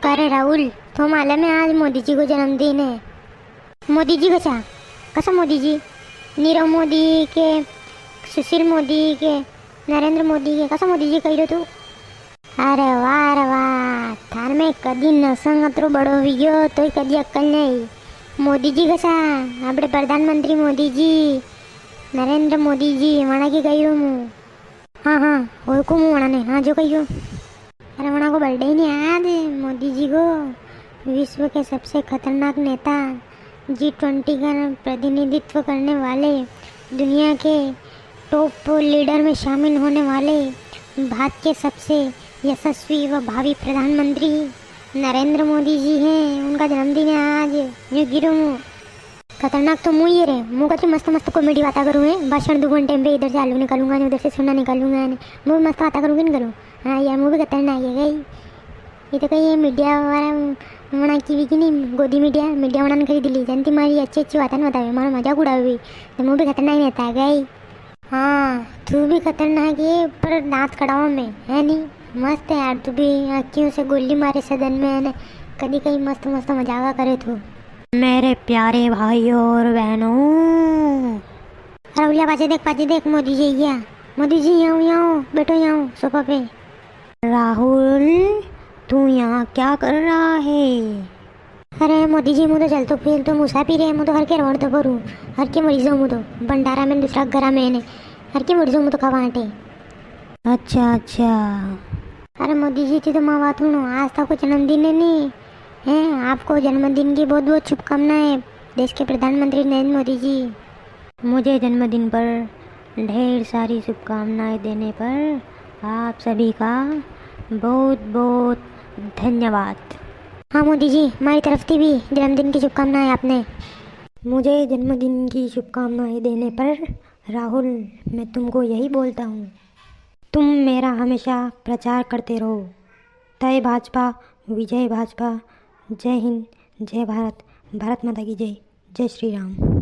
अरे राहुल, तो मालूम है आज मोदी जी को जन्मदिन है। मोदी जी कसा मोदी जी? नीरव मोदी के, सुशील मोदी के, नरेंद्र मोदी के कसा मोदी जी कही रहो तू? अरे वाह, थार में कदी नसंग अतरो बड़ो हुई गयो तो कदी अक्कल नहीं। मोदी जी कसा આપણે प्रधानमंत्री मोदी जी, नरेंद्र मोदी जी वणा की कही हूँ। हाँ ओळखू हूँ वणा ने। हाँ जो कही हूँ। अरे वणा को बर्थडे ही नहीं याद है मोदी जी को। विश्व के सबसे खतरनाक नेता, G20 का प्रतिनिधित्व करने वाले, दुनिया के टॉप लीडर में शामिल होने वाले, भारत के सबसे यशस्वी व भावी प्रधानमंत्री नरेंद्र मोदी जी हैं। उनका जन्मदिन है आज। जो गिरो मुँह खतरनाक तो मुँह ही रे। मुँह का मस्त मस्त कॉमेडी बातें करूँ है। भाषण 2 घंटे में इधर से आलू निकालूंगा नहीं, उधर से सोना निकालूंगा नहीं। मुँह मस्त बातें करूँगी नहीं करूँ। हाँ यार मुँह भी खतरनाक है गई। ये तो कहीं मीडिया वाला वणा की भी कि नहीं, गोदी मीडिया वणा ने खरीद ली। जनती मारी अच्छी बातें नहीं बतावे, हमारा मजाक उड़ावे तो मुँह भी खतरनाक रहता है गई। हाँ तू भी खतरनाक है पर दांत कड़ाओ में है नहीं। मस्त है यार, तू भी आँखियों से गोली मारे सदन में है ना। कभी कहीं मस्त मस्त मजाका करे तू। मेरे प्यारे भाइयों और बहनों, राहुलिया पाचे देख मोदी जी गया। मोदी जी यहाँ बैठो यहाँ सोफा पे। राहुल तू यहाँ क्या कर रहा है? अरे मोदी जी मुझे चल तो फिर तो मुसाफिर है। मुझे हर के रोड तो करूँ, हर के मरीजों मुझे भंडारा में दूसरा घरा में ने हर के मरीजों मुझे खवाटे। अच्छा। अरे मोदी जी थी तो मैं बात हूँ, आज तक को जन्मदिन है नहीं है। आपको जन्मदिन की बहुत बहुत शुभकामनाएं देश के प्रधानमंत्री नरेंद्र मोदी जी। मुझे जन्मदिन पर ढेर सारी शुभकामनाएं देने पर आप सभी का बहुत बहुत धन्यवाद। हाँ मोदी जी, हमारी तरफ से भी जन्मदिन की शुभकामनाएं आपने। मुझे जन्मदिन की शुभकामनाएं देने पर राहुल मैं तुमको यही बोलता हूँ, तुम मेरा हमेशा प्रचार करते रहो। जय भाजपा, विजय भाजपा, जय हिंद, जय भारत, भारत माता की जय, जय श्री राम।